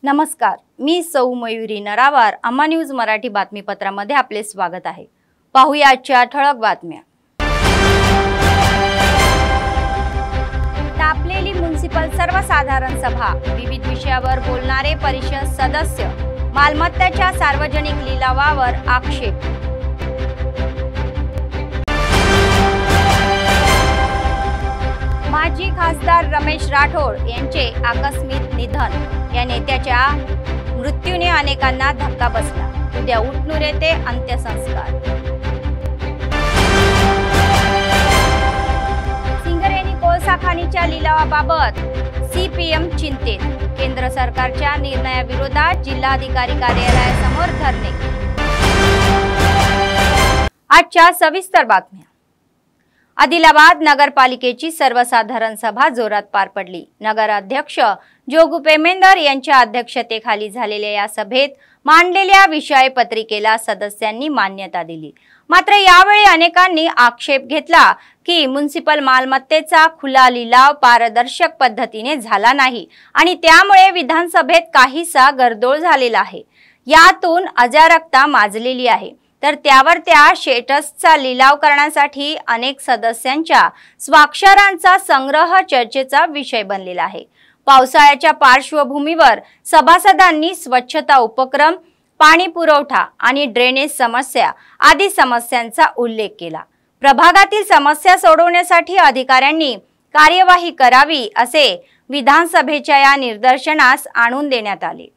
नमस्कार, मी सौ मयुरी नरावार। अम्मा न्यूज मराठी बातमीपत्रामध्ये आपले स्वागत आहे। पाहूया आजच्या ठळक बातम्या। तापलेली म्युनिसिपल सर्वसाधारण सभा, विविध विषयावर बोलणारे परिषद सदस्य, मालमत्तेच्या सार्वजनिक लिलावावर आक्षेप। माजी खासदार रमेश राठोड यांचे आकस्मिक निधन। या नेत्याच्या मृत्यूने अनेकांना धक्का बसला। उद्या उटनूर येथे अंत्यसंस्कार। सिंगरेणी कोळसा खाणीच्या लिलावाबाबत सीपीएम चिंतेत। केंद्र सरकारच्या निर्णयाविरोधात जिल्हाधिकारी कार्यालयासमोर धरणे। आजच्या सविस्तर बातम्या। आदिलाबाद नगरपालिकेची सर्वसाधारण सभा जोरात पार पडली। नगराध्यक्ष जोगू पेमेंदर यांच्या अध्यक्षतेखाली झालेल्या या सभेत मांडलेल्या विषय पत्रिकेला सदस्यांनी मान्यता दिली। मात्र यावेळी अनेकांनी आक्षेप घेतला की म्युनिसिपल मालमत्तेचा खुला लिलाव पारदर्शक पद्धतीने झाला नाही आणि त्यामुळे विधानसभेत काहीसा गडबड झालेला आहे। यातून अजारकता माजलेली आहे। तर त्यावर त्या शेटसचा लिलाव करण्यासाठी अनेक सदस्यांच्या स्वाक्षरांचा संग्रह चर्चेचा विषय बनलेला आहे। पावसाळ्याच्या पार्श्वभूमीवर सभासदांनी स्वच्छता उपक्रम, पाणी पुरवठा आणि ड्रेनेज समस्या आदी समस्यांचा उल्लेख केला। प्रभागातील समस्या सोडवण्यासाठी अधिकाऱ्यांनी कार्यवाही करावी असे विधानसभेच्या या निदर्शनास आणून देण्यात आले।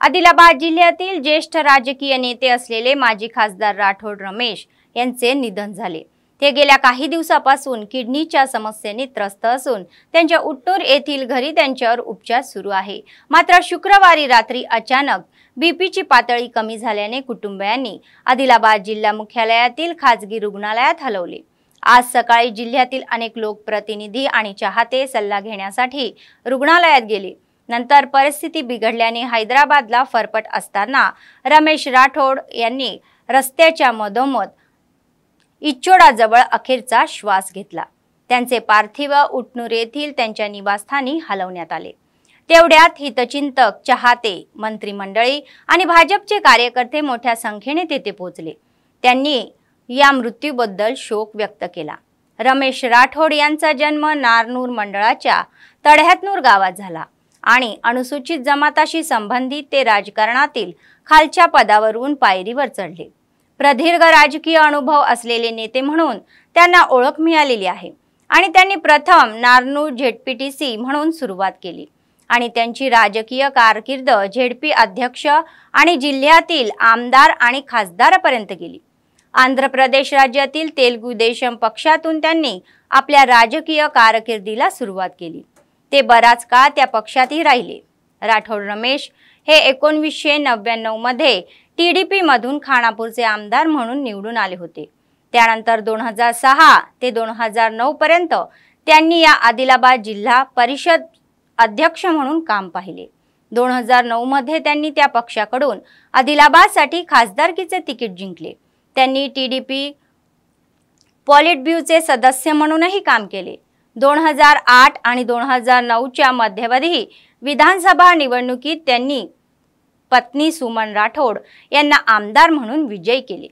आदिलाबाद जिल्ह्यातील ज्येष्ठ राजकीय नेते असलेले माजी खासदार राठोड रमेश यांचे निधन झाले। ते गेल्या काही दिवसापासून किडनीच्या समस्येने त्रस्त असून त्यांच्या उटनूर येथील घरी त्यांच्यावर उपचार सुरू आहे। मात्र शुक्रवारी रात्री अचानक बीपीची पातळी कमी झाल्याने कुटुंबियांनी आदिलाबाद जिल्हा मुख्यालयातील खाजगी रुग्णालयात हलवले। आज सकाळी जिल्ह्यातील अनेक लोकप्रतिनिधी आणि चाहते सल्ला घेण्यासाठी रुग्णालयात गेले। नंतर परिस्थिती बिघडल्याने हैदराबादला फरफट असताना रमेश राठोड यांनी रस्त्याच्या मधोमध इच्चोडाजवळ अखेरचा श्वास घेतला। त्यांचे पार्थिव उटनूर येथील त्यांच्या निवासस्थानी हलवण्यात आले। तेवढ्यात हितचिंतक, चाहते, मंत्रिमंडळी आणि भाजपचे कार्यकर्ते मोठ्या संख्येने तेथे पोहोचले। त्यांनी या मृत्यूबद्दल शोक व्यक्त केला। रमेश राठोड यांचा जन्म नारनूर मंडळाच्या तळ्यातनूर गावात झाला आणि अनुसूचित जमाताशी संबंधित ते राजकारणातील खालच्या पदावरून पायरीवर चढले। प्रदीर्घ राजकीय अनुभव असलेले नेते म्हणून त्यांना ओळख मिळालेली आहे आणि त्यांनी प्रथम नारनूर झेडपीटीसी म्हणून सुरुवात केली आणि त्यांची राजकीय कारकीर्द झेडपी अध्यक्ष आणि जिल्ह्यातील आमदार आणि खासदारापर्यंत गेली। आंध्र प्रदेश राज्यातील तेलुगू देशम पक्षातून त्यांनी आपल्या राजकीय कारकिर्दीला सुरुवात केली। ते बराच काळ त्या पक्षातही राहिले। राठोड रमेश हे 1999 मध्ये टीडीपी मधून खानापूरचे आमदार म्हणून निवडून आले होते। त्यानंतर 2006 ते 2009 पर्यंत त्यांनी या आदिलाबाद जिल्हा परिषद अध्यक्ष म्हणून काम पाहिले। 2009 मध्ये त्यांनी त्या पक्षाकडून आदिलाबादसाठी खासदारकीचे तिकीट जिंकले। त्यांनी टीडीपी पॉलिट ब्युरोचे सदस्य म्हणूनही काम केले। 2008 आणि 2009च्या मध्यवधी विधानसभा निवडणुकीत त्यांनी पत्नी सुमन राठोड यांना आमदार म्हणून विजयी केले।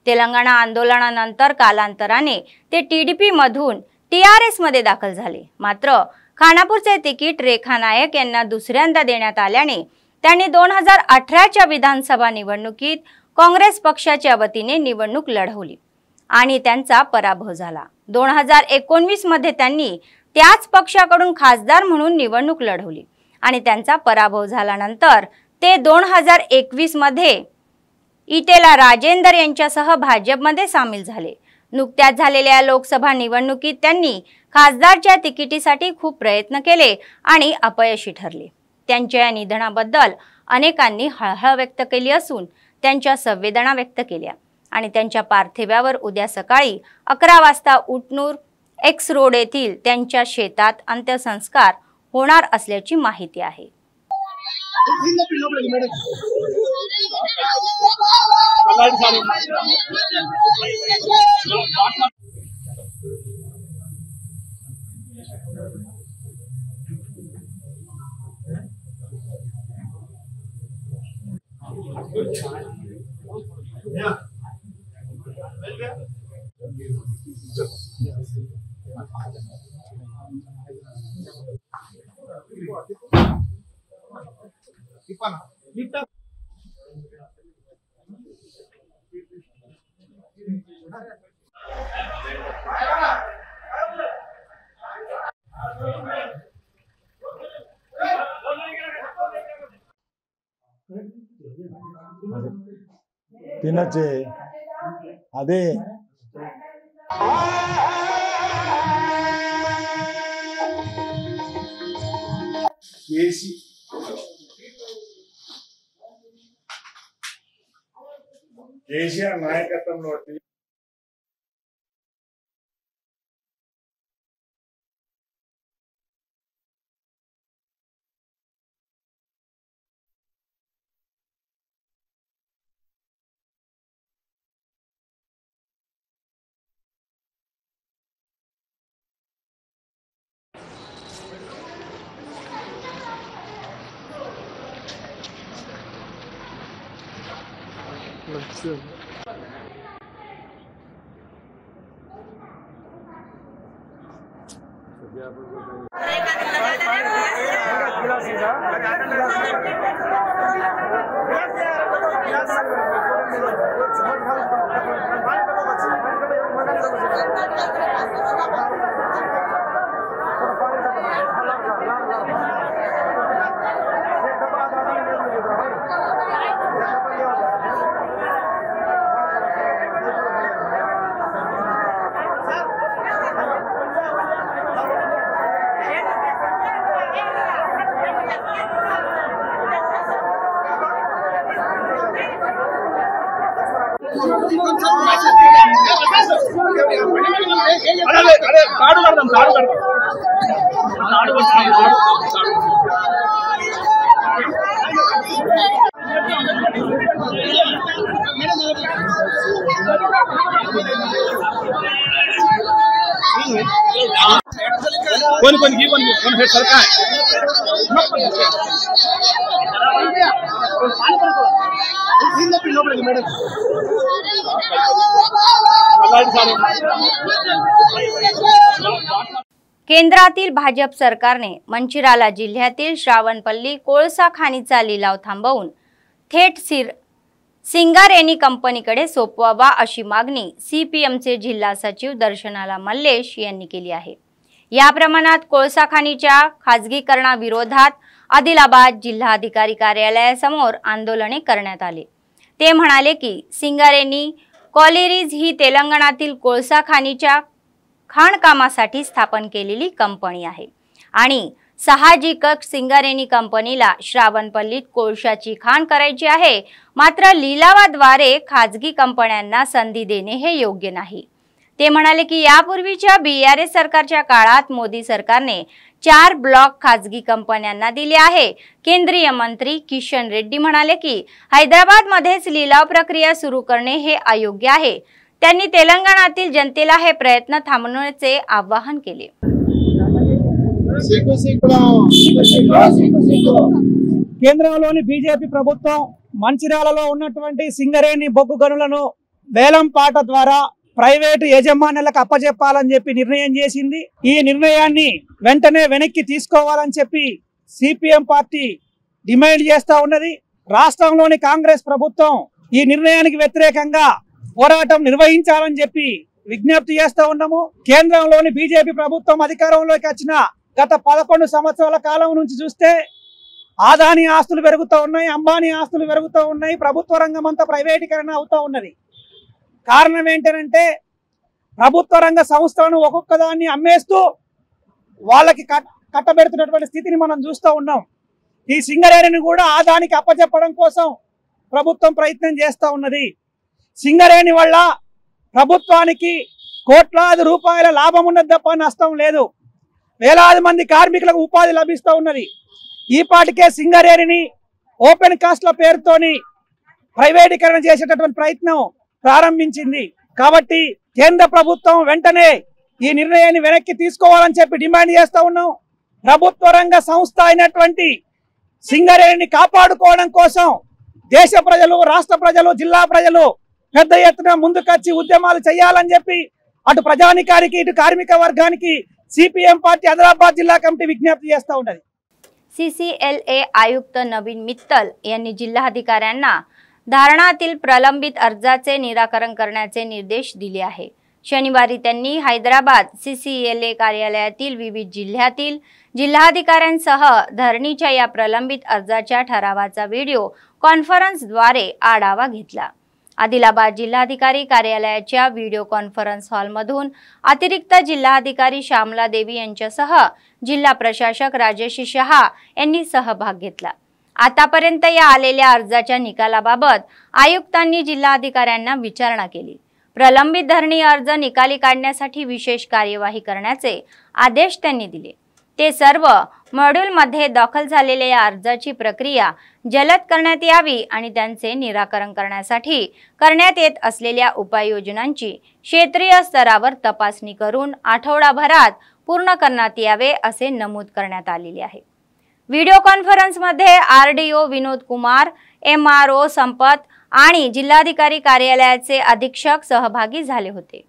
तेलंगणा आंदोलनानंतर कालांतराने ते टीडीपी मधून टीआरएस मध्ये दाखल झाले। मात्र खानापूरचे तिकीट रेखा नायक यांना दुसऱ्यांदा देण्यात आल्याने त्यांनी 2018च्या विधानसभा निवडणुकीत काँग्रेस पक्षाच्या वतीने निवडणूक लढवली आणि त्यांचा पराभव झाला। 2019 मध्ये त्यांनी त्याच पक्षाकडून खासदार म्हणून निवडणूक लढवली आणि त्यांचा पराभव झाल्यानंतर ते 2021 मध्ये इटेला राजेंदर यांच्यासह भाजपमध्ये सामील झाले। नुकत्याच झालेल्या लोकसभा निवडणुकीत त्यांनी खासदारच्या तिकिटीसाठी खूप प्रयत्न केले आणि अपयशी ठरले। त्यांच्या या निधनाबद्दल अनेकांनी हळहळ व्यक्त केली असून त्यांच्या संवेदना व्यक्त केल्या आणि त्यांच्या पार्थिवावर उद्या सकाळी 11 वाजता उटनूर एक्स रोड येथील त्यांच्या शेतात अंत्यसंस्कार होणार असल्याची माहिती आहे। తినొచ్చే అదే కేసీఆర్ నాయకత్వంలో कोण सरकार केंद्रातील भाजप सरकारने मंचिराला जिल्ह्यातील श्रावणपल्ली कोळसा खाणीचा लिलाव थांबवून थेट सिंगारेनी कंपनीकडे सोपवावा अशी मागणी सीपीएमचे जिल्हा सचिव दर्शनाला मल्लेश यांनी केली आहे। या प्रमाणात कोळसा खाणीच्या खाजगीकरणाविरोधात आदिलाबाद जिल्हाधिकारी कार्यालयासमोर आंदोलने करण्यात आले। ते म्हणाले की सिंगारेनी कॉलेरीज ही तेलंगणातील कोळसा खाणीच्या खाणकामासाठी स्थापन केलेली कंपनी आहे आणि साहजिकच सिंगारेनी कंपनीला श्रावणपल्लीत कोळशाची खाण करायची आहे, मात्र लिलावाद्वारे खाजगी कंपन्यांना संधी देणे हे योग्य नाही। ते म्हणाले की यापूर्वीच्या BRS सरकारच्या काळात मोदी सरकारने 4 ब्लॉक खासगी कंपन्यांना दिले आहे। केंद्रीय मंत्री किशन रेड्डी म्हणाले की हैदराबाद मध्येच लिलाव प्रक्रिया सुरू करणे हे अयोग्य आहे। त्यांनी तेलंगणातील जनतेला हे प्रयत्न थांबवण्याचे आवाहन केले। కేంద్రంలోని బీజేపీ ప్రభుత్వం మంచిర్యాలలో ఉన్నటువంటి సింగరేణి బొగ్గు గనులను వేలం పాట ద్వారా ప్రైవేటు యజమానులకు అప్పజెప్పాలని చెప్పి నిర్ణయం చేసింది। ఈ నిర్ణయాన్ని వెంటనే వెనక్కి తీసుకోవాలని చెప్పి సిపిఎం పార్టీ డిమాండ్ చేస్తా ఉన్నది। రాష్ట్రంలోని కాంగ్రెస్ ప్రభుత్వం ఈ నిర్ణయానికి వ్యతిరేకంగా పోరాటం నిర్వహించాలని చెప్పి విజ్ఞప్తి చేస్తా ఉన్నాము। కేంద్రంలోని బీజేపీ ప్రభుత్వం అధికారంలోకి వచ్చిన గత 11 సంవత్సరాల కాలం నుంచి చూస్తే ఆదాని ఆస్తులు పెరుగుతూ ఉన్నాయి, అంబానీ ఆస్తులు పెరుగుతూ ఉన్నాయి, ప్రభుత్వ రంగం అంతా ప్రైవేటీకరణ అవుతూ ఉన్నది। కారణం ఏంటంటే ప్రభుత్వ రంగ సంస్థలను ఒక్కొక్క దాన్ని అమ్మేస్తూ వాళ్ళకి కట్టబెడుతున్నటువంటి స్థితిని మనం చూస్తూ ఉన్నాం। ఈ సింగరేణిని కూడా ఆదానికి అప్పచెప్పడం కోసం ప్రభుత్వం ప్రయత్నం చేస్తూ ఉన్నది। సింగరేణి వల్ల ప్రభుత్వానికి కోట్లాది రూపాయల లాభం ఉన్నది తప్ప నష్టం లేదు। వేలాది మంది కార్మికులకు ఉపాధి లభిస్తూ ఉన్నది। ఈ పాటికే సింగరేణిని ఓపెన్ కాస్ట్ల పేరుతోని ప్రైవేటీకరణ చేసేటటువంటి ప్రయత్నం ప్రారంభించింది। కాబట్టి కేంద్ర ప్రభుత్వం వెంటనే ఈ నిర్ణయాన్ని వెనక్కి తీసుకోవాలని చెప్పి డిమాండ్ చేస్తూ ఉన్నాం। ప్రభుత్వ రంగ సంస్థ అయినటువంటి సింగరేణిని కాపాడుకోవడం కోసం దేశ ప్రజలు, రాష్ట్ర ప్రజలు, జిల్లా ప్రజలు పెద్ద ఎత్తున ముందుకొచ్చి ఉద్యమాలు చేయాలని చెప్పి అటు ప్రజానికానికి ఇటు కార్మిక వర్గానికి సిపిఎం పార్టీ आदिलाबाद जिल्हा कमिटी विज्ञप्ती చేస్తూ ఉన్నది। CCLA आयुक्त नवीन मित्तल यांनी जिल्हाधिकाऱ्यांना धारणातील प्रलंबित अर्जाचे निराकरण करण्याचे निर्देश दिले आहे। शनिवारी त्यांनी हैदराबाद CCLA कार्यालयातील विविध जिल्ह्यातील जिल्हाधिकाऱ्यांसह धरणीच्या या प्रलंबित अर्जाच्या ठरावाचा व्हिडिओ कॉन्फरन्सद्वारे आढावा घेतला। आदिलाबाद जिल्हाधिकारी कार्यालयाच्या व्हिडिओ कॉन्फरन्स हॉलमधून अतिरिक्त जिल्हाधिकारी श्यामला देवी यांच्यासह जिल्हा प्रशासक राजेश शहा यांनी सहभाग घेतला। आतापर्यंत या आलेल्या अर्जाच्या निकालाबाबत आयुक्तांनी जिल्हाधिकाऱ्यांना विचारणा केली। प्रलंबित धरणी अर्ज निकाली काढण्यासाठी विशेष कार्यवाही करण्याचे आदेश त्यांनी दिले। ते सर्व मॉड्यूलमध्ये दाखल झालेल्या या अर्जाची प्रक्रिया जलद करण्यात यावी आणि त्यांचे निराकरण करण्यासाठी करण्यात येत असलेल्या उपाययोजनांची क्षेत्रीय स्तरावर तपासणी करून आठवडाभरात पूर्ण करण्यात यावे असे नमूद करण्यात आलेले आहे। व्हिडिओ कॉन्फरन्समध्ये RDO विनोद कुमार, MRO संपत आणि जिल्हाधिकारी कार्यालयाचे अधीक्षक सहभागी झाले होते।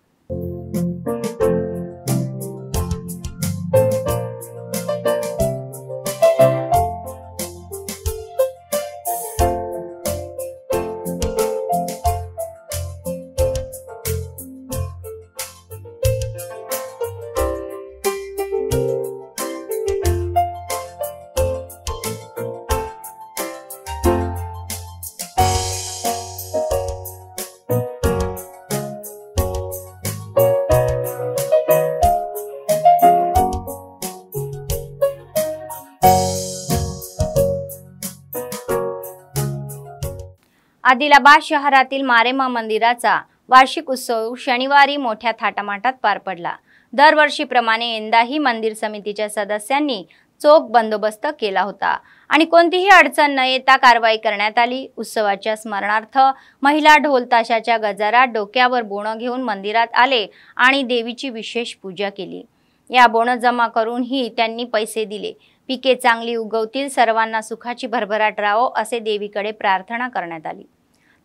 आदिलाबाद शहरातील मारेमा मंदिराचा वार्षिक उत्सव शनिवारी मोठ्या थाटामाटात पार पडला। दरवर्षीप्रमाणे यंदाही मंदिर समितीच्या सदस्यांनी चोख बंदोबस्त केला होता आणि कोणतीही अडचण न येता कारवाई करण्यात आली। उत्सवाच्या स्मरणार्थ महिला ढोल ताशाच्या गजरात डोक्यावर बोणं घेऊन मंदिरात आले आणि देवीची विशेष पूजा केली। या बोणं जमा करूनही त्यांनी पैसे दिले। पिके चांगली उगवतील, सर्वांना सुखाची भरभराट राहो असे देवीकडे प्रार्थना करण्यात आली।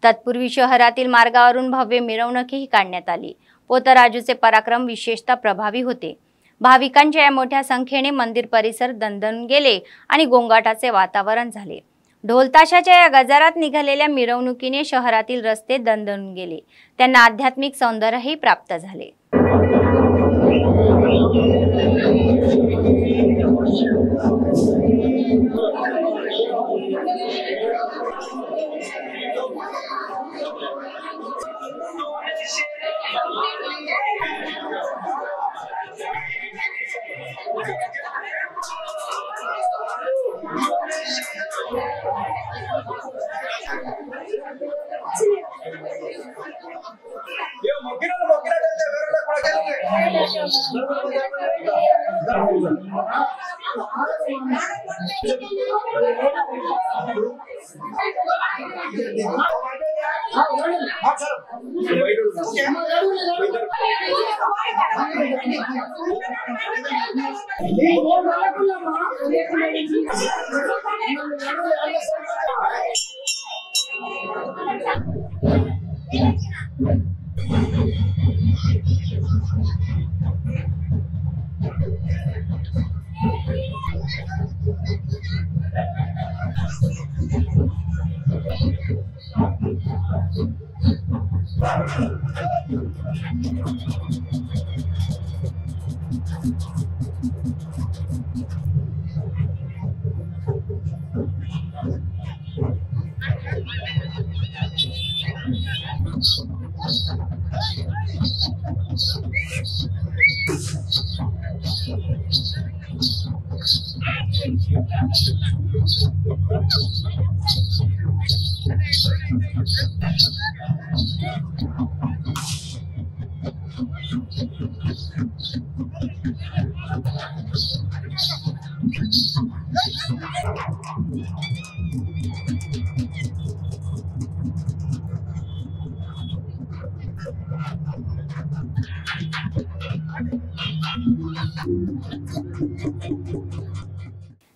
तत्पूर्वी शहरातील मार्गावरून भव्य मिरवणूकही काढण्यात आली। पोतराजूचे पराक्रम विशेषतः प्रभावी होते। भाविकांच्या या मोठ्या संख्येने मंदिर परिसर दणदणून गेले आणि गोंगाटाचे वातावरण झाले। ढोलताशाच्या या गजरात निघालेल्या मिरवणुकीने शहरातील रस्ते दणदणून गेले। त्यांना आध्यात्मिक सौंदर्यही प्राप्त झाले।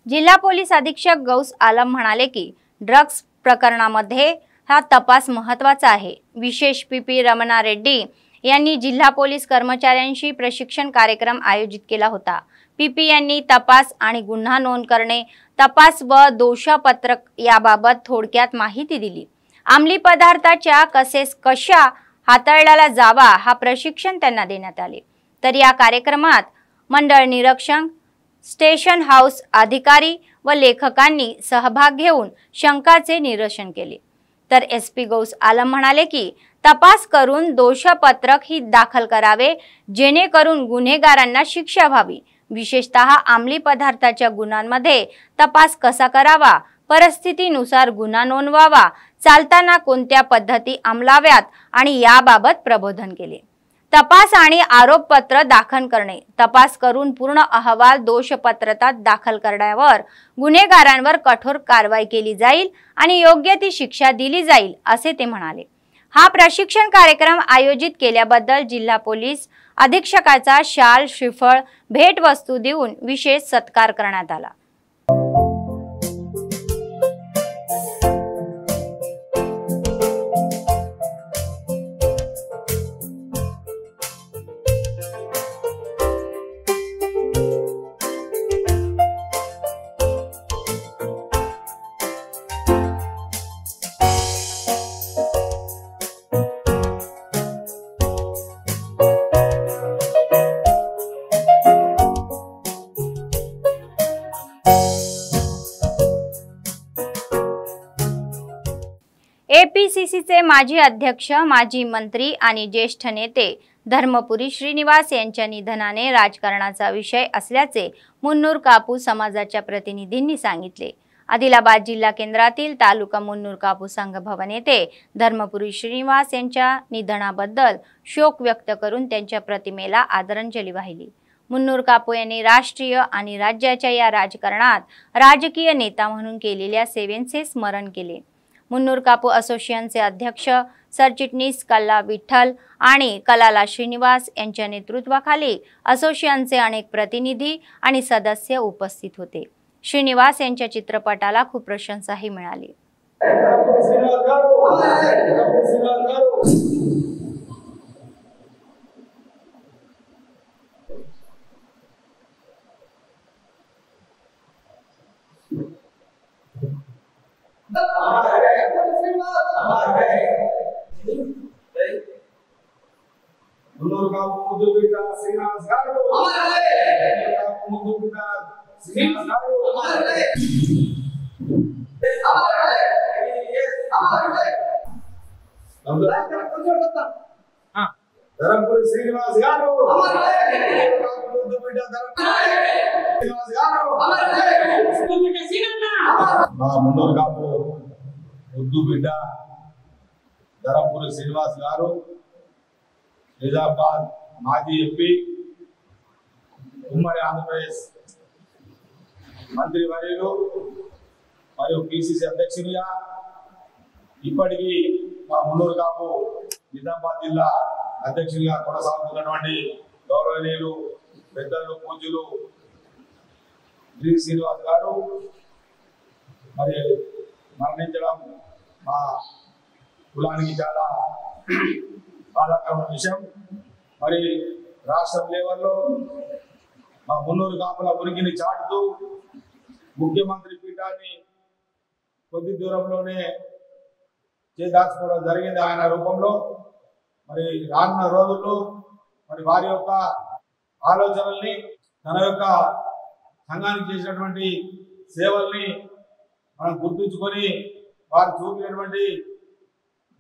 जिल्हा पोलीस अधीक्षक गौस आलम म्हणाले की ड्रग्स प्रकरणामध्ये हा तपास महत्त्वाचा आहे। विशेष पीपी रमणा रेड्डी यांनी जिल्हा पोलीस कर्मचाऱ्यांशी प्रशिक्षण कार्यक्रम आयोजित केला होता। पीपी यांनी तपास आणि गुन्हा नोंद करणे, तपास व दोषपत्रक याबाबत थोडक्यात माहिती दिली। अंमली पदार्थाच्या कशा हाताळला जावा हा प्रशिक्षण त्यांना देण्यात आले। तर या कार्यक्रमात मंडळ निरीक्षक, स्टेशन हाऊस अधिकारी व लेखकांनी सहभाग घेऊन शंकाचे निरसन केले। तर एसपी गौस आलम म्हणाले की तपास करून दोषपत्रक ही दाखल करावे जेणेकरून गुन्हेगारांना शिक्षा व्हावी। विशेषतः अंमली पदार्थाच्या गुन्ह्यांमध्ये तपास कसा करावा, परिस्थितीनुसार गुन्हा नोंदवावा, चालताना कोणत्या पद्धती अंमलाव्यात आणि याबाबत प्रबोधन केले। तपास आणि आरोपपत्र दाखल करणे, तपास करून पूर्ण अहवाल दोषपत्रात दाखल करण्यावर गुन्हेगारांवर कठोर कारवाई केली जाईल आणि योग्य ती शिक्षा दिली जाईल असे ते म्हणाले। हा प्रशिक्षण कार्यक्रम आयोजित केल्याबद्दल जिल्हा पोलीस अधीक्षकाचा शाल, श्रीफळ, भेटवस्तू देऊन विशेष सत्कार करण्यात आला। एपीसीसीचे माजी अध्यक्ष, माजी मंत्री आणि ज्येष्ठ नेते धर्मपुरी श्रीनिवास यांच्या निधनाने राजकारणाचा विषय असल्याचे मुन्नूर कापू समाजाच्या प्रतिनिधींनी सांगितले। आदिलाबाद जिल्हा केंद्रातील तालुका मुन्नूर कापू संघ भवन येथे धर्मपुरी श्रीनिवास यांच्या निधनाबद्दल शोक व्यक्त करून त्यांच्या प्रतिमेला आदरांजली वाहिली। मुन्नूर कापू यांनी राष्ट्रीय आणि राज्याच्या या राजकारणात राजकीय नेता म्हणून केलेल्या सेवेचे स्मरण केले। मुन्नूर कापू असोसिएशनचे अध्यक्ष, सरचिटणीस कल्ला विठ्ठल आणि कलाला श्रीनिवास यांच्या नेतृत्वाखाली असोसिएशनचे अनेक प्रतिनिधी आणि सदस्य उपस्थित होते। श्रीनिवास यांच्या चित्रपटाला खूप प्रशंसाही मिळाली। धर्मपुरी श्रीनिवास गारू मुन्नूर कापू मुद्दू बिड्ड धर्मपुरी श्रीनिवास गारू निजामाबाद माजी एमपी ఉమ్మడి ఆంధ్రప్రదేశ్ మంత్రివర్యులు మరియు పిసిసి అధ్యక్షునిగా ఇప్పటికీ మా మున్నూరు కాపు నిజామాబాద్ జిల్లా అధ్యక్షునిగా కొనసాగుతున్నటువంటి గౌరవనీయులు పెద్దలు పూజ్యులు శ్రీ శ్రీనివాస్ గారు మరి మరణించడం మా కులానికి చాలా బాధాకరమైన విషయం. మరి రాష్ట్ర లెవెల్లో మా మున్నూరు కాపుల ఉనికిని చాటుతూ ముఖ్యమంత్రి పీఠాన్ని కొద్ది దూరంలోనే చేదాచుకోవడం జరిగింది ఆయన రూపంలో. మరి రానున్న రోజుల్లో మరి వారి యొక్క ఆలోచనల్ని తన యొక్క సంఘానికి చేసినటువంటి సేవల్ని మనం గుర్తుంచుకొని వారు చూపినటువంటి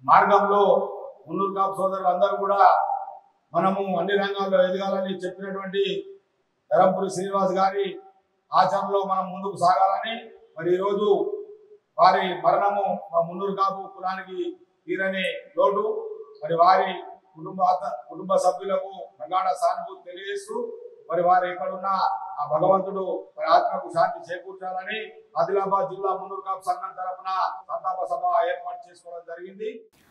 మార్గంలో మున్నూరు కాపు సోదరులందరూ కూడా మనము అన్ని రంగాల్లో ఎదగాలని చెప్పినటువంటి ధరంపురి శ్రీనివాస్ గారి ఆచరణలో మనం ముందుకు సాగాలని మరి ఈరోజు వారి మరణము మా మున్నూరు కాపు కులానికి తీరని లోటు. మరి వారి కుటుంబ సభ్యులకు ప్రగాఢ సానుభూతి తెలియజేస్తూ మరి వారు ఎక్కడున్నా ఆ భగవంతుడు మరి ఆత్మకు శాంతి చేకూర్చాలని ఆదిలాబాద్ జిల్లా मुन्नूर काप संघम तर्फुन संताप सभा ఏర్పాటు చేసుకోవడం జరిగింది.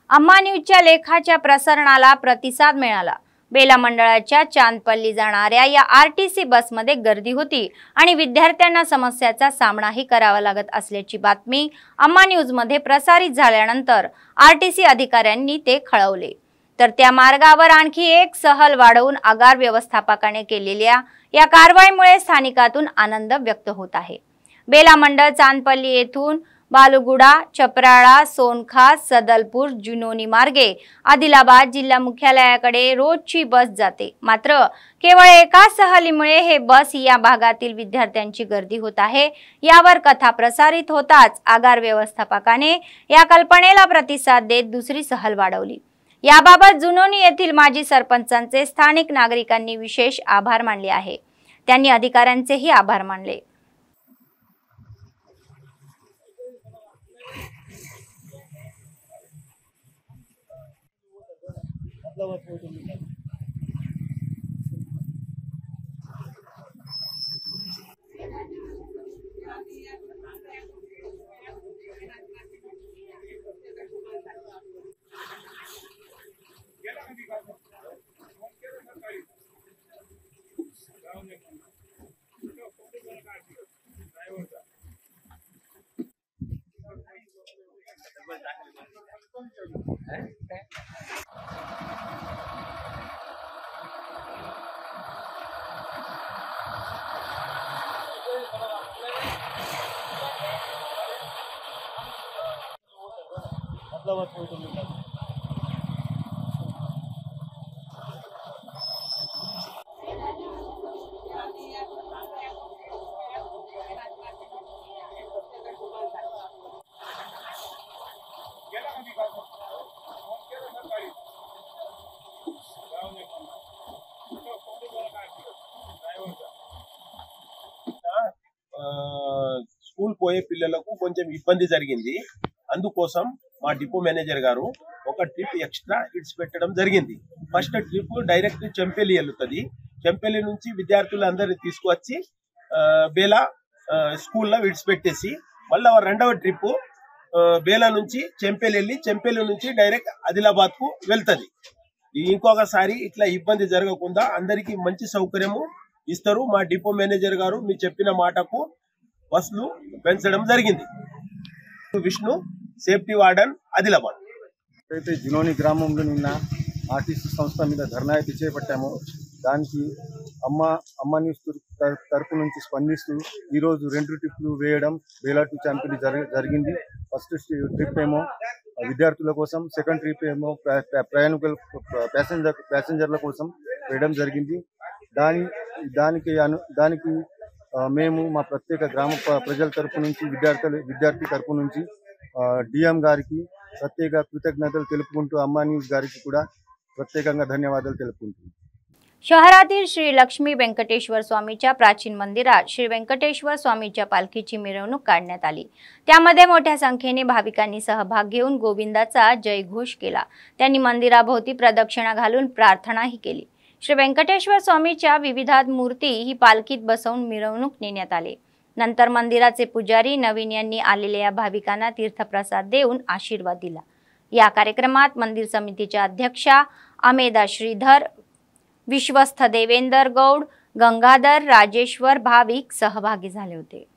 अम्मा न्यूजच्या लेखाच्या प्रसारणाला प्रतिसाद मिळाला. बेला मंडळाच्या चांदपल्ली जाणाऱ्या या आरटीसी बसमध्ये गर्दी होती आणि विद्यार्थ्यांना समस्याचा सामनाही करावा लागत असल्याची बातमी अम्मा न्यूज मध्ये प्रसारित झाल्यानंतर आरटीसी अधिकाऱ्यांनी ते खळवले. तर त्या मार्गावर आणखी एक सहल वाढवून आगार व्यवस्थापकाने केलेल्या या कारवाईमुळे स्थानिकातून आनंद व्यक्त होत आहे. बेला मंडळ चांदपल्ली येथून बालुगुडा, चपराळा, सोनखास, सदलपूर, जुनोनी मार्गे आदिलाबाद जिल्हा मुख्यालयाकडे रोजची बस जाते. मात्र केवळ एका सहलीमुळे हे बस या भागातील विद्यार्थ्यांची गर्दी होत आहे. यावर कथा प्रसारित होताच आगार व्यवस्थापकाने या कल्पनेला प्रतिसाद देत दुसरी सहल वाढवली. याबाबत जुनोनी येथील माजी सरपंचांचे स्थानिक नागरिकांनी विशेष आभार मानले आहे. त्यांनी अधिकाऱ्यांचेही आभार मानले. స్కూల్ పోయే పిల్లలకు కొంచెం ఇబ్బంది జరిగింది. అందుకోసం మా డిపో మేనేజర్ గారు ఒక ట్రిప్ ఎక్స్ట్రా ఇట్స్ పెట్టడం జరిగింది. ఫస్ట్ ట్రిప్ డైరెక్ట్ చెంపెలి వెళ్తుంది. చెంపెలి నుంచి విద్యార్థులందరినీ తీసుకువచ్చి బేలా స్కూల్లో విడిచిపెట్టేసి మళ్ళీ రెండవ ట్రిప్ బేలా నుంచి చెంపెలి వెళ్ళి చెంపెలి నుంచి డైరెక్ట్ ఆదిలాబాద్ కు వెళ్తుంది. ఇంకొకసారి ఇట్లా ఇబ్బంది జరగకుండా అందరికీ మంచి సౌకర్యము ఇస్తారు. మా డిపో మేనేజర్ గారు మీ చెప్పిన మాటకు బస్సులు పెంచడం జరిగింది. Vishnu, safety warden, Adilabad. అయితే జినోని గ్రామంలో నిన్న ఆర్టీసీ సంస్థ మీద ధర్నా అయితే చేపట్టాము. దానికి అమ్మ న్యూస్ తరపు నుంచి స్పందిస్తూ ఈరోజు 2 ట్రిప్లు వేయడం బేలా టు చాంపిలి జరిగింది. ఫస్ట్ ట్రిప్ ఏమో విద్యార్థుల కోసం, సెకండ్ ట్రిప్ ఏమో ప్రయాణికుల ప్యాసింజర్ల కోసం వేయడం జరిగింది. దానికి మేము మా ప్రత్యేక గ్రామ ప్రజల తరపు నుంచి విద్యార్థి తరపు నుంచి డిఎం గారికి ప్రత్యేక కృతజ్ఞతలు తెలుపుకుంటూ अम्मा न्यूज गाరికి కూడా ప్రత్యేకంగా ధన్యవాదాలు తెలుపుకుంటున్నాను. शहरातील श्री लक्ष्मी वेंकटेश्वर स्वामीच्या प्राचीन मंदिरात श्री वेंकटेश्वर स्वामीच्या पालखीची मिरवणूक काढण्यात आली. त्यामध्ये मोठ्या संख्येने भाविकांनी सहभाग घेऊन गोविंदाचा जयघोष केला. त्यांनी मंदिराभोवती प्रदक्षिणा घालून प्रार्थनाही केली. श्री व्यंकटेश्वर स्वामीच्या विविधात मूर्ती ही पालखीत बसवून मिरवणूक नेण्यात आली। नंतर मंदिराचे पुजारी नवीन यांनी आलेल्या भाविकांना तीर्थप्रसाद देऊन आशीर्वाद दिला। या कार्यक्रमात मंदिर समितीच्या अध्यक्षा अमेदा श्रीधर, विश्वस्थ देवेंद्र गौड, गंगाधर, राजेश्वर भाविक सहभागी झाले होते।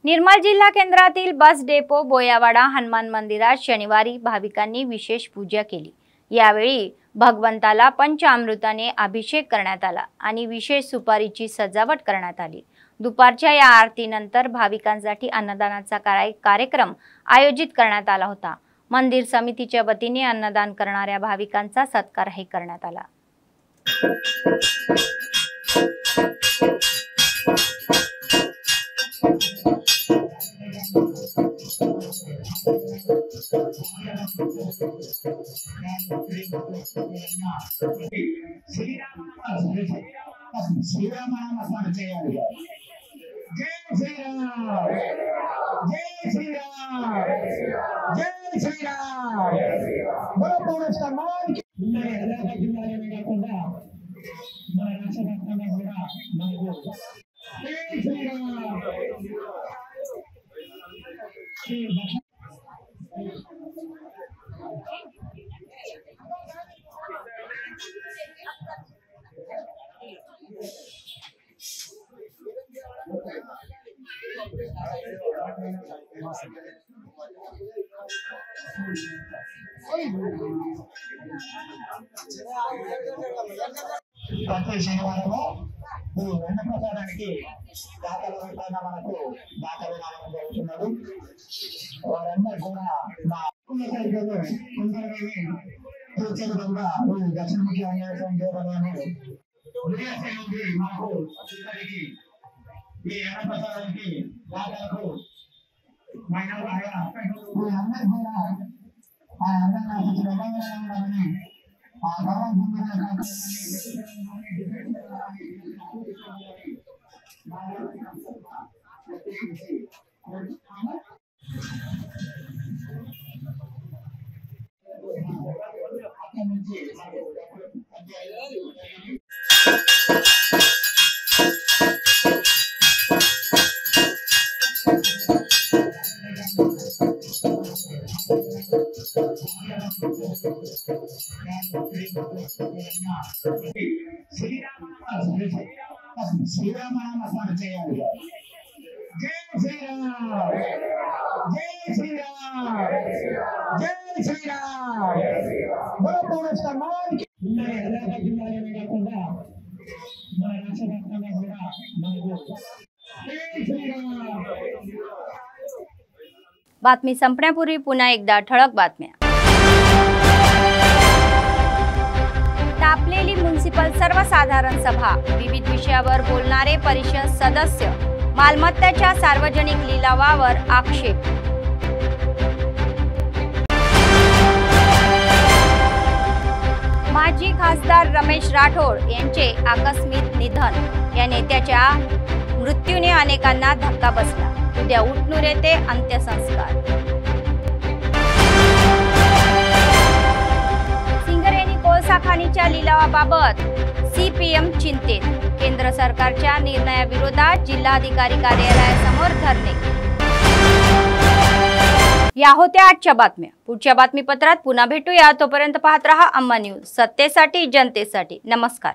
निर्मल जिल्हा केंद्रातील बस डेपो बोयावाडा हनुमान मंदिरात शनिवारी भाविकांनी विशेष पूजा केली। यावेळी भगवंताला पंचामृताने अभिषेक करण्यात आला आणि विशेष सुपारीची सजावट करण्यात आली। दुपारच्या या आरतीनंतर भाविकांसाठी अन्नदानाचा कार्यक्रम आयोजित करण्यात आला होता। मंदिर समितीच्या वतीने अन्नदान करणाऱ्या भाविकांचा सत्कारही करण्यात आला। ప్రతి శనివారము వెన్న ప్రసాదానికి దాతల రూపాయన మనకు దాతలు రావడం జరుగుతున్నది। వారందరూ కూడా మా తొందరగా తీర్చే విధంగా దర్శనముఖి అనేటువంటి దేవాలయాన్ని ఉదయసేనుంది మాకు ఇక్కడికి ఈ అన్న ప్రసాదానికి దాతలకు అందరూ కూడా ఆ అన్నదాన్ని ఆ భగవంతుని శ్రీరామ స్మరణ చేయాలి। జై శ్రీరామ్, జై శ్రీరామ్, జై శ్రీరామ్। జిల్లాలోనే కాకుండా మన రాష్ట్ర వ్యాప్తంగా కూడా మనకు జై శ్రీరామ్। बातमी संपण्यापूर्वी पुन्हा एकदा ठळक बातम्या। तापलेली म्युनिसिपल सर्वसाधारण सभा, विविध विषयावर बोलणारे परिषद सदस्य, मालमत्तेच्या सार्वजनिक लिलावावर आक्षेप. माजी खासदार रमेश राठोड यांचे आकस्मिक निधन. या नेत्याच्या मृत्यूने अनेकांना धक्का बसला. उद्या उटनूर येथे अंत्यसंस्कार. सिंगरेणी कोळसा खाणीच्या लिलावाबाबत CPM चिंतेत. केंद्र सरकारच्या निर्णयाविरोधात जिल्हाधिकारी कार्यालयासमोर धरणे. या होत्या आजच्या बातम्या. पुढच्या बातमीपत्रात पुन्हा भेटूया. तोपर्यंत पाहत रहा अम्मा न्यूज, सत्तेसाठी जनतेसाठी. नमस्कार.